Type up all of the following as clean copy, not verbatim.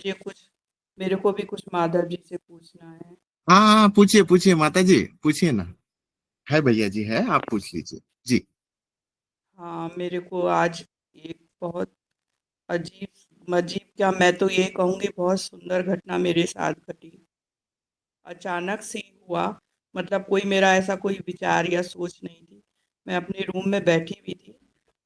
मुझे कुछ मेरे को भी कुछ माधव जी से पूछना है। हाँ हाँ, पूछिए पूछिए माता जी, पूछिए ना। है भैया जी, है, आप पूछ लीजिए जी। हाँ, मेरे को आज एक बहुत अजीब अजीब क्या, मैं तो ये कहूँगी बहुत सुंदर घटना मेरे साथ घटी। अचानक से ही हुआ, मतलब कोई मेरा ऐसा कोई विचार या सोच नहीं थी। मैं अपने रूम में बैठी हुई थी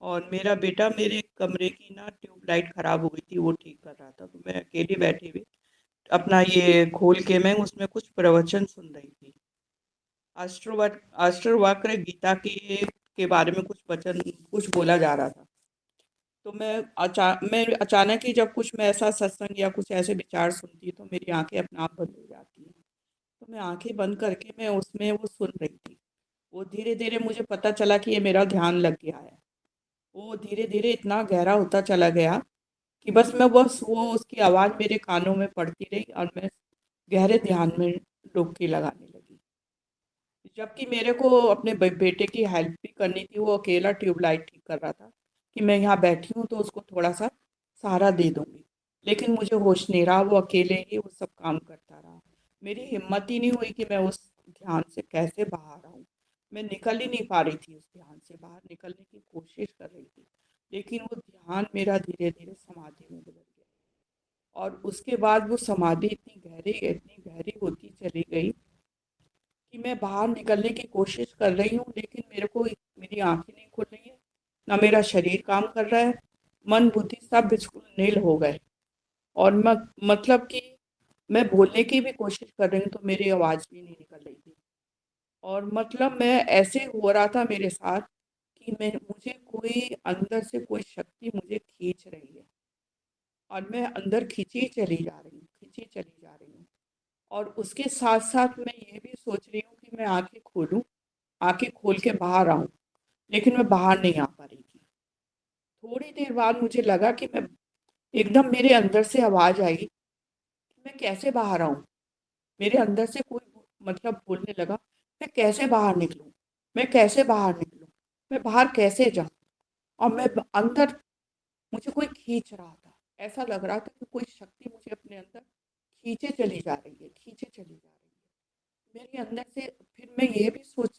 और मेरा बेटा मेरे कमरे की ना ट्यूबलाइट खराब हो गई थी, वो ठीक कर रहा था। तो मैं अकेली बैठी हुई अपना ये खोल के मैं उसमें कुछ प्रवचन सुन रही थी। अष्टवक्र गीता के बारे में कुछ वचन कुछ बोला जा रहा था। तो मैं अचानक ही जब कुछ मैं ऐसा सत्संग या कुछ ऐसे विचार सुनती तो मेरी आंखें अपने आप बंद हो जाती हैं। तो मैं आंखें बंद करके मैं उसमें वो सुन रही थी। वो धीरे धीरे मुझे पता चला कि ये मेरा ध्यान लग गया है। वो धीरे धीरे इतना गहरा होता चला गया कि बस वो उसकी आवाज़ मेरे कानों में पड़ती रही और मैं गहरे ध्यान में डुबकी लगाने लगी। जबकि मेरे को अपने बेटे की हेल्प भी करनी थी, वो अकेला ट्यूबलाइट ठीक कर रहा था कि मैं यहाँ बैठी हूँ तो उसको थोड़ा सा सहारा दे दूंगी। लेकिन मुझे होश नहीं रहा, वो अकेले ही वो सब काम करता रहा। मेरी हिम्मत ही नहीं हुई कि मैं उस ध्यान से कैसे बाहर आऊँ। मैं निकल ही नहीं पा रही थी, उस ध्यान से बाहर निकलने की कोशिश कर रही थी। लेकिन वो ध्यान मेरा धीरे धीरे समाधि में बदल गया और उसके बाद वो समाधि इतनी गहरी होती चली गई कि मैं बाहर निकलने की कोशिश कर रही हूँ, लेकिन मेरी आंखें नहीं खुल रही है, ना मेरा शरीर काम कर रहा है। मन बुद्धि सब बिल्कुल नील हो गए। और मतलब कि मैं बोलने की भी कोशिश कर रही हूँ तो मेरी आवाज़ भी नहीं निकल रही थी। और मतलब मैं ऐसे हो रहा था मेरे साथ कि मैं मुझे कोई अंदर से कोई शक्ति मुझे खींच रही है और मैं अंदर खींची चली जा रही हूँ, खींची चली जा रही हूँ। और उसके साथ साथ मैं ये भी सोच रही हूँ कि मैं आंखें खोलूँ, आंखें खोल के बाहर आऊँ, लेकिन मैं बाहर नहीं आ पा रही थी। थोड़ी देर बाद मुझे लगा कि मैं एकदम मेरे अंदर से आवाज़ आई कि मैं कैसे बाहर आऊँ? मेरे अंदर से कोई मतलब बोलने लगा, मैं कैसे बाहर निकलूँ? मैं कैसे बाहर निकलूँ? मैं बाहर कैसे जाऊँ? और अंदर मुझे कोई खींच रहा था। ऐसा लग रहा था कि कोई शक्ति मुझे अपने अंदर खींचे चली जा रही है, खींचे चली जा रही है। मेरे अंदर से फिर मैं ये भी सोच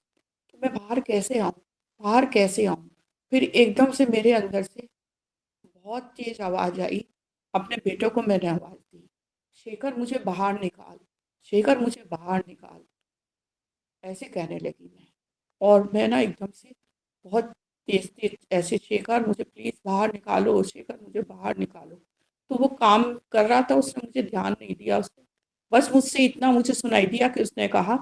कि मैं बाहर कैसे आऊँ? बाहर कैसे आऊँ? फिर एकदम से मेरे अंदर से बहुत तेज आवाज़ आई। अपने बेटे को मैंने आवाज़ दी, शेखर मुझे बाहर निकाल, शेखर मुझे बाहर निकाल, ऐसे कहने लगी मैं। और मैं ना एकदम से बहुत तेज तेज ऐसे, शेखर मुझे प्लीज़ बाहर निकालो, शेखर मुझे बाहर निकालो। तो वो काम कर रहा था, उसने मुझे ध्यान नहीं दिया। उसने बस मुझसे इतना मुझे सुनाई दिया कि उसने कहा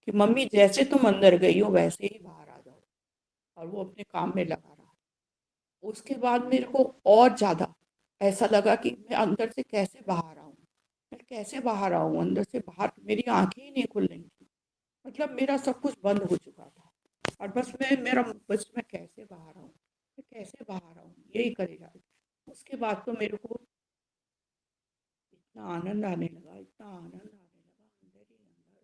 कि मम्मी जैसे तुम अंदर गई हो वैसे ही बाहर आ जाओ। और वो अपने काम में लगा रहा। उसके बाद मेरे को और ज़्यादा ऐसा लगा कि मैं अंदर से कैसे बाहर आऊँ, मैं कैसे बाहर आऊँ अंदर से बाहर। मेरी आंखें ही नहीं खुल रही थी, मतलब मेरा सब कुछ बंद हो चुका था। और बस मैं कैसे बाहर आऊँ, मैं कैसे बाहर आऊँ, यही करे जा रही। उसके बाद तो मेरे को इतना आनंद आने लगा, इतना आनंद आने लगा अंदर ही अंदर।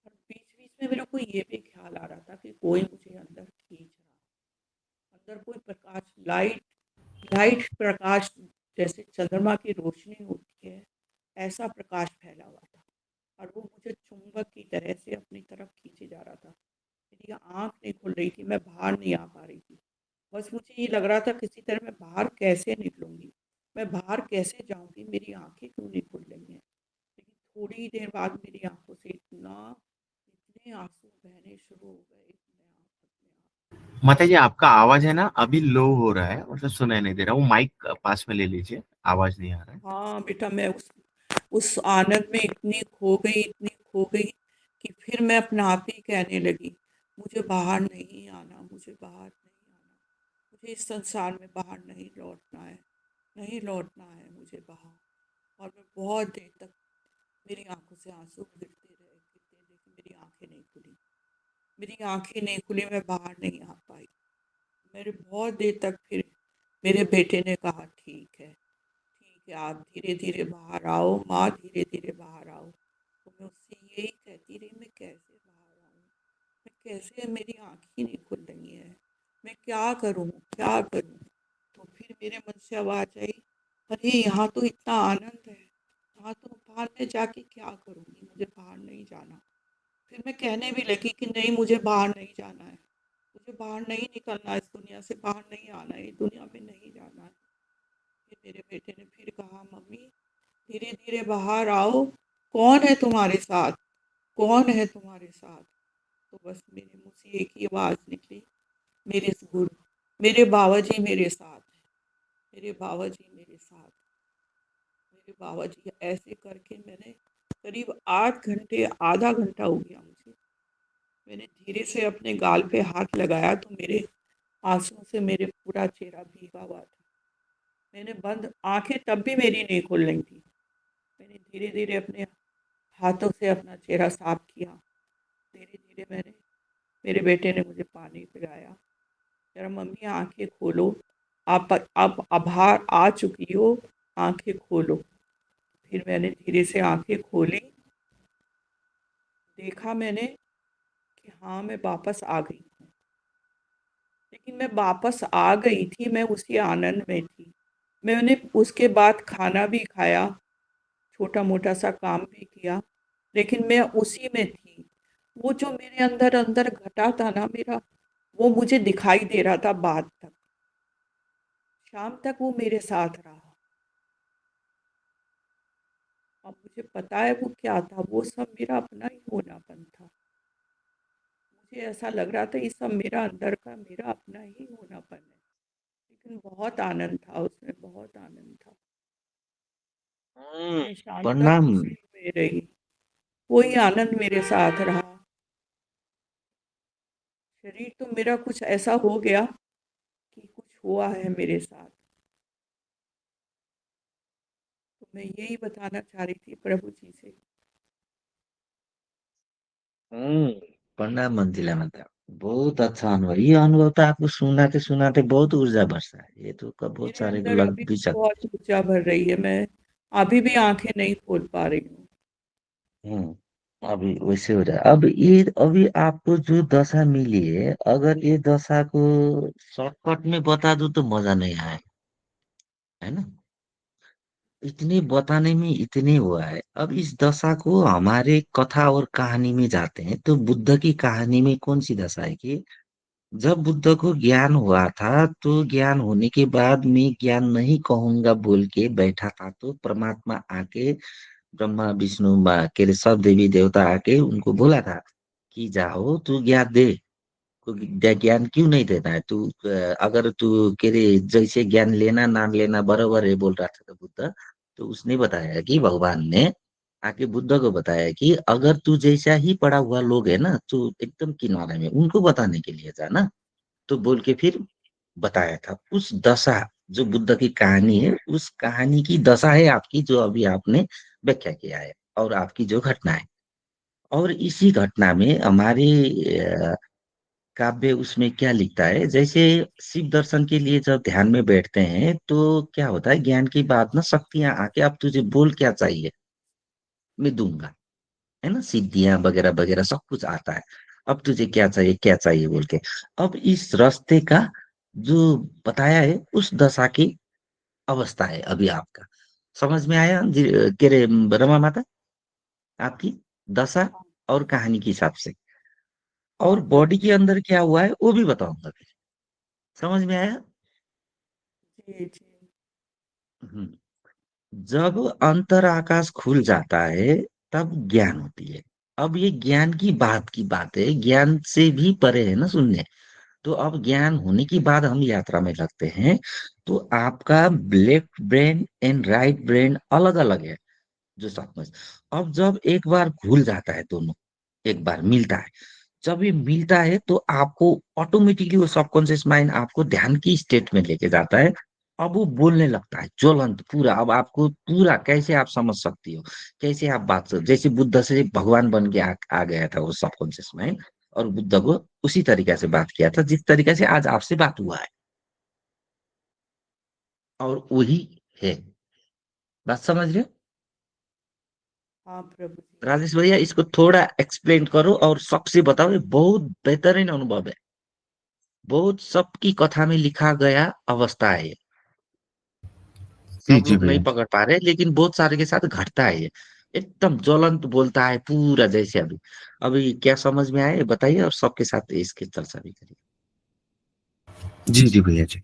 और बीच बीच में मेरे को ये भी ख्याल आ रहा था कि कोई मुझे अंदर खींच रहा, अंदर कोई प्रकाश, लाइट, लाइट प्रकाश, जैसे चंद्रमा की रोशनी होती है ऐसा प्रकाश फैला हुआ था। और वो मुझे चुंबक की तरह से अपनी तरफ खींचे जा रहा था। मेरी आँख नहीं खुल रही थी, मैं बाहर नहीं आ पा रही थी। बस मुझे ये लग रहा था किसी तरह मैं बाहर कैसे निकलूँगी? मैं बाहर कैसे जाऊँगी? मेरी आँखें क्यों नहीं खुल रही हैं? लेकिन थोड़ी देर बाद मेरी आँखों से इतने आँसू बहने शुरू हो गए, इतने अपने आप। माता जी, आपका आवाज है ना अभी लो हो रहा है, मतलब सुनाई नहीं दे रहा। वो माइक पास में ले लीजिए, आवाज नहीं आ रहा है। हाँ बेटा, मैं उस आनंद में इतनी खो गई कि फिर मैं अपने आप ही कहने लगी, मुझे बाहर नहीं आना, मुझे बाहर नहीं आना, मुझे इस संसार में बाहर नहीं लौटना है, नहीं लौटना है मुझे बाहर। और मैं बहुत देर तक मेरी आंखों से आंसू गिरते रहे, लेकिन मेरी आंखें नहीं खुली, मैं बाहर नहीं आ पाई। मेरे बहुत देर तक फिर मेरे बेटे ने कहा, ठीक है, आप धीरे धीरे बाहर आओ माँ, धीरे धीरे बाहर आओ। तो मैं उससे यही कहती रही, मैं कैसे बाहर आऊँ, मैं कैसे, मेरी आँख ही नहीं खुल रही है, मैं क्या करूँ, क्या करूँ? तो फिर मेरे मन से आवाज़ आई, अरे यहाँ तो इतना आनंद है, यहाँ तो बाहर मैं जाके क्या करूँगी, मुझे बाहर नहीं जाना। फिर मैं कहने भी लगी कि नहीं, मुझे बाहर नहीं जाना है, मुझे बाहर नहीं निकलना है, इस दुनिया से बाहर नहीं आना है, इस दुनिया में नहीं जाना है। फिर मेरे बेटे ने फिर कहा, मम्मी धीरे धीरे बाहर आओ, कौन है तुम्हारे साथ, कौन है तुम्हारे साथ। तो बस मेरे मुंह से एक ही आवाज़ निकली, मेरे गुरु, मेरे बाबा जी मेरे साथ हैं, मेरे बाबा जी मेरे साथ, मेरे बाबा जी। ऐसे करके मैंने करीब 8 घंटे, आधा घंटा हो गया मुझे, मैंने धीरे से अपने गाल पे हाथ लगाया तो मेरे आंसुओं से मेरे पूरा चेहरा भीगा हुआ था। मैंने बंद आंखें तब भी मेरी नहीं खुल रही थी। मैंने धीरे धीरे अपने हाथों से अपना चेहरा साफ किया। धीरे धीरे मैंने, मेरे बेटे ने मुझे पानी पिलाया। जरा मम्मी आंखें खोलो, आप बाहर आ चुकी हो, आंखें खोलो। फिर मैंने धीरे से आंखें खोली, देखा मैंने कि हाँ, मैं वापस आ गई हूँ। लेकिन मैं वापस आ गई थी, मैं उसी आनंद में थी। मैंने उसके बाद खाना भी खाया, छोटा मोटा सा काम भी किया, लेकिन मैं उसी में थी। वो जो मेरे अंदर अंदर घटा था ना मेरा, वो मुझे दिखाई दे रहा था बाद तक, शाम तक वो मेरे साथ रहा। अब मुझे पता है वो क्या था, वो सब मेरा अपना ही होनापन था। मुझे ऐसा लग रहा था ये सब मेरा अंदर का मेरा अपना ही होनापन है। लेकिन बहुत आनंद था उसमें, बहुत आनंद था। हम्म, मैं शाम तक प्रणाम। उसी में रही, वही आनंद मेरे साथ रहा। शरीर तो मेरा कुछ ऐसा हो गया कि कुछ हुआ है मेरे साथ। तो मैं यही बताना चाह रही थी प्रभु जी से। हम्म, प्रणाम मंजिला माता। बहुत अच्छा अनुभव, ये अनुभव तो आपको सुनाते सुनाते बहुत ऊर्जा बरसा है, ये तो बहुत मेरे सारे को अंदर लग अभी भी भी सकते। बहुत ऊर्जा भर रही है, मैं अभी भी आंखें नहीं खोल पा रही हूँ। अभी वैसे हो रहा है। अब ये अभी आपको जो दशा मिली है, अगर ये दशा को शॉर्टकट में बता दूं तो मजा नहीं आए, है ना। इतने बताने में इतने हुआ है। अब इस दशा को हमारे कथा और कहानी में जाते हैं तो बुद्ध की कहानी में कौन सी दशा है कि जब बुद्ध को ज्ञान हुआ था तो ज्ञान होने के बाद मैं ज्ञान नहीं कहूंगा बोल के बैठा था, तो परमात्मा आके ब्रह्मा विष्णु के रे सब देवी देवता आके उनको बोला था कि जाओ तू ज्ञान दे, को ज्ञान क्यों नहीं देता है तू, अगर तू के रे जैसे ज्ञान लेना ना लेना बराबर है बोल रहा था तो बुद्ध। तो उसने बताया कि भगवान ने आके बुद्ध को बताया कि अगर तू जैसा ही पढ़ा हुआ लोग है ना, तू एकदम किनारे में उनको बताने के लिए जा ना, तो बोल के फिर बताया था उस दशा, जो बुद्ध की कहानी है उस कहानी की दशा है आपकी, जो अभी आपने व्याख्या किया है और आपकी जो घटना है। और इसी घटना में हमारे अ, काव्य उसमें क्या लिखता है, जैसे शिव दर्शन के लिए जब ध्यान में बैठते हैं तो क्या होता है, ज्ञान की बात ना शक्तियां आके अब तुझे बोल क्या चाहिए मैं दूंगा, है ना, सिद्धियां वगैरह वगैरह सब कुछ आता है। अब तुझे क्या चाहिए बोल के। अब इस रास्ते का जो बताया है उस दशा की अवस्था है अभी आपका, समझ में आया जी, के रे रमा माता, आपकी दशा हाँ, और कहानी के हिसाब से। हाँ और प्रभु बॉडी के अंदर क्या हुआ है वो भी बताऊंगा फिर। समझ में आया। जी, जी। हम्म, जब अंतर आकाश खुल जाता है तब ज्ञान होती है। अब ये ज्ञान की बात है, ज्ञान से भी परे है ना सुनने। तो अब ज्ञान होने के बाद हम यात्रा में लगते हैं, तो आपका left brain and right brain अलग अलग है जो समझ। अब जब एक बार घुल जाता है दोनों, एक बार मिलता है, जब ये मिलता है तो आपको ऑटोमेटिकली वो सबकॉन्शियस माइंड आपको ध्यान की स्टेट में लेके जाता है। अब वो बोलने लगता है ज्वलंत पूरा, अब आपको पूरा कैसे आप समझ सकती हो, कैसे आप बात कर, जैसे बुद्ध से भगवान बन के आ गया था वो सबकॉन्शियस माइंड, और बुद्ध को उसी तरीके से बात किया था जिस तरीके से आज आपसे बात हुआ है, और वही है। बात समझ रहे हो हाँ प्रभु जी। राजेश भैया, इसको थोड़ा एक्सप्लेन करो और सबसे बताओ, ये बहुत बेहतरीन अनुभव है, बहुत सबकी कथा में लिखा गया अवस्था है ये। जी सब जी लोग नहीं भैया। पकड़ पा रहे, लेकिन बहुत सारे के साथ घटता है ये। एकदम ज्वलंत बोलता है पूरा, जैसे अभी। अभी क्या समझ में आया ये बताइए, और सबके साथ इसकी चर्चा भी करिए। जी जी भैया जी।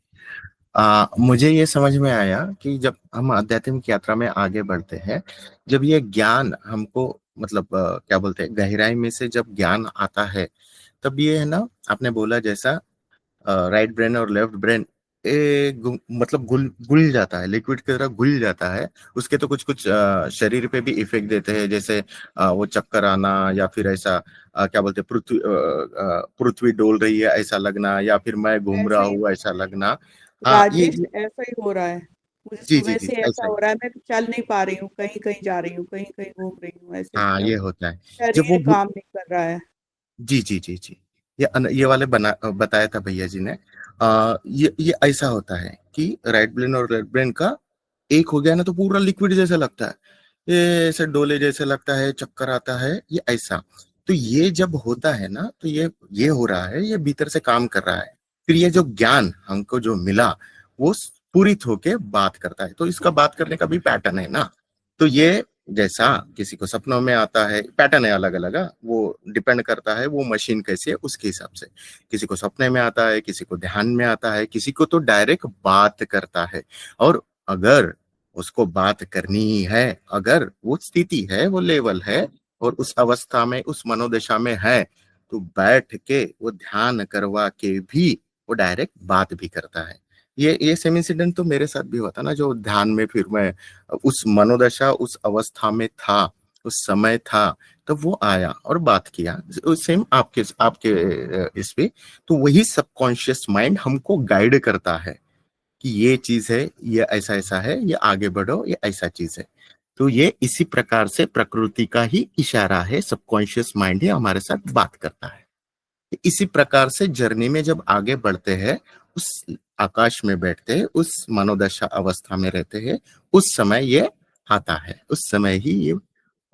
मुझे ये समझ में आया कि जब हम आध्यात्मिक यात्रा में आगे बढ़ते हैं, जब ये ज्ञान हमको मतलब क्या बोलते हैं, गहराई में से जब ज्ञान आता है, तब ये है ना, आपने बोला जैसा राइट ब्रेन और लेफ्ट ब्रेन मतलब घुल घुल जाता है, लिक्विड की तरह घुल जाता है। उसके तो कुछ कुछ शरीर पे भी इफेक्ट देते हैं, जैसे वो चक्कर आना, या फिर ऐसा क्या बोलते हैं, पृथ्वी डोल रही है ऐसा लगना, या फिर मैं घूम रहा ऐसे ही हूँ ऐसा लगना। हाँ राजेश, ऐसा ही हो रहा है। मुझे जी जी सुबह जी, से ऐसा ऐसा ही। हो रहा है, मैं चल नहीं पा रही हूँ, कहीं कहीं जा रही हूँ, कहीं कहीं घूम रही हूँ, ऐसे हाँ मतलब ये होता है जब वो शरीर काम नहीं कर रहा है। जी जी जी जी, ये वाले बताया था भैया जी ने। ये ऐसा होता है कि राइट ब्रेन और लेफ्ट ब्रेन का एक हो गया ना, तो पूरा लिक्विड जैसा लगता है, ये ऐसे डोले जैसे लगता है, चक्कर आता है, ये ऐसा। तो ये जब होता है ना, तो ये हो रहा है, ये भीतर से काम कर रहा है। फिर ये जो ज्ञान हमको जो मिला, वो पूरित होके बात करता है, तो इसका बात करने का भी पैटर्न है ना। तो ये जैसा किसी को सपनों में आता है, पैटर्न है अलग अलग, वो डिपेंड करता है वो मशीन कैसी है उसके हिसाब से। किसी को सपने में आता है, किसी को ध्यान में आता है, किसी को तो डायरेक्ट बात करता है। और अगर उसको बात करनी ही है, अगर वो स्थिति है, वो लेवल है, और उस अवस्था में, उस मनोदशा में है, तो बैठ के वो ध्यान करवा के भी वो डायरेक्ट बात भी करता है। ये सेम इंसिडेंट तो मेरे साथ भी हुआ था ना, जो ध्यान में फिर मैं उस मनोदशा, उस अवस्था में था, उस समय था, तब वो आया और बात किया। सेम आपके आपके इस पे, तो वही सबकॉन्शियस माइंड हमको गाइड करता है कि ये चीज है, ये ऐसा ऐसा है, ये आगे बढ़ो, ये ऐसा चीज है। तो ये इसी प्रकार से प्रकृति का ही इशारा है, सबकॉन्शियस माइंड ही हमारे साथ बात करता है। इसी प्रकार से जर्नी में जब आगे बढ़ते हैं, उस आकाश में बैठते हैं, उस मनोदशा अवस्था में रहते हैं, उस समय ये आता है, उस समय ही ये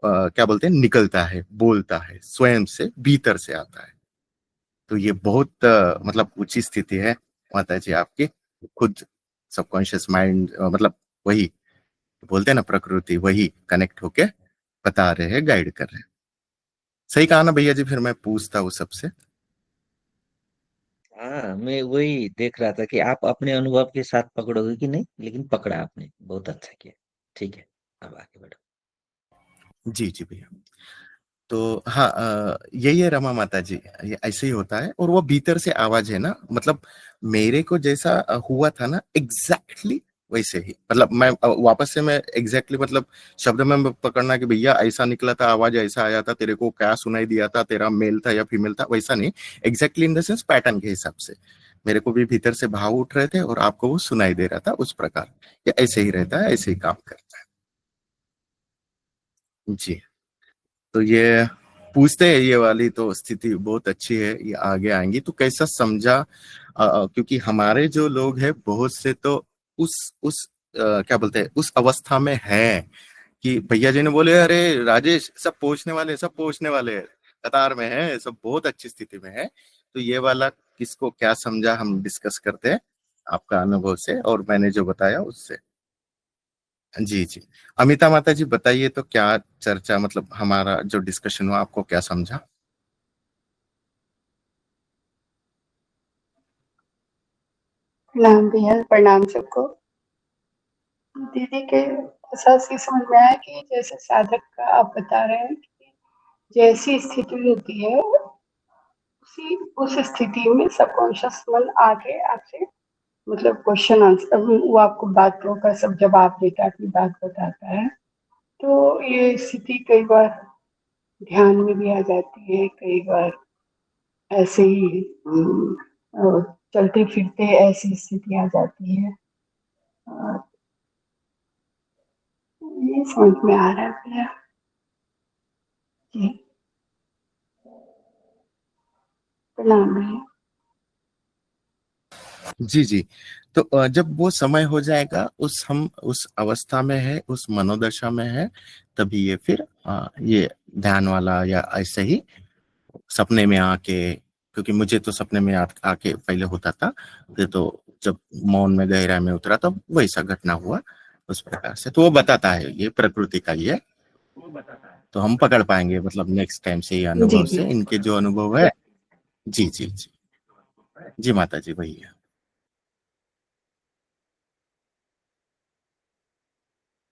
क्या बोलते हैं, निकलता है, बोलता है, स्वयं से भीतर से आता है। तो ये बहुत मतलब ऊंची स्थिति है माता जी आपकी। खुद सबकॉन्शियस माइंड मतलब वही बोलते हैं ना, प्रकृति वही कनेक्ट होके बता रहे हैं, गाइड कर रहे हैं। सही कहा ना भैया जी, फिर मैं पूछता हूँ सबसे। हाँ, मैं वही देख रहा था कि आप अपने अनुभव के साथ पकड़ोगे कि नहीं, लेकिन पकड़ा आपने, बहुत अच्छा किया। ठीक है, अब आगे बढ़ो। जी जी भैया। तो हाँ, यही है रमा माता जी, ये ऐसे ही होता है, और वो भीतर से आवाज है ना, मतलब मेरे को जैसा हुआ था ना, एग्जैक्टली वैसे ही, मतलब मैं वापस से मैं एग्जैक्टली मतलब शब्द में मैं पकड़ना कि भैया ऐसा निकला था, आवाज ऐसा आया था, तेरे को क्या सुनाई दिया था, तेरा मेल था या फीमेल था, वैसा नहीं। Exactly in the sense pattern के हिसाब से मेरे को भी भीतर से भाव उठ रहे थे, और आपको वो सुनाई दे रहा था उस प्रकार। ये ऐसे ही रहता है, ऐसे ही काम करता है जी। तो ये पूछते हैं, ये वाली तो स्थिति बहुत अच्छी है, ये आगे आएंगी तो कैसा समझा। क्योंकि हमारे जो लोग हैं बहुत से तो उस क्या बोलते हैं, उस अवस्था में है कि भैया जी ने बोले, अरे राजेश सब पहुंचने वाले, सब पहुंचने वाले हैं, कतार में है, सब बहुत अच्छी स्थिति में है। तो ये वाला किसको क्या समझा, हम डिस्कस करते हैं आपका अनुभव से और मैंने जो बताया उससे। जी जी। अमिता माता जी बताइए, तो क्या चर्चा, मतलब हमारा जो डिस्कशन हुआ, आपको क्या समझा। प्रणाम भैया, प्रणाम सबको। दीदी के साथ ये समझ में आया कि जैसे साधक का आप बता रहे हैं कि जैसी स्थिति होती है, उसी उस स्थिति में सबकॉन्शियस मन आके आपसे मतलब क्वेश्चन आंसर, वो आपको बातों का सब जवाब देता है, अपनी बात बताता है। तो ये स्थिति कई बार ध्यान में भी आ जाती है, कई बार ऐसे ही चलते फिरते ऐसी स्थिति आ जाती है। ये समझ में आ रहा है भैया जी। प्रणाम भैया। जी जी। तो जब वो समय हो जाएगा, हम उस अवस्था में है, उस मनोदशा में है, तभी ये फिर ये ध्यान वाला या ऐसे ही सपने में आके, क्योंकि मुझे तो सपने में आके पहले होता था, फिर तो जब मौन में गहराई में उतरा तब वैसा घटना हुआ। उस प्रकार से तो वो बताता है, ये प्रकृति का ही है। तो हम पकड़ पाएंगे मतलब नेक्स्ट टाइम से ये जी अनुभव जी से, इनके जो अनुभव है। जी जी जी जी माता जी, वही है।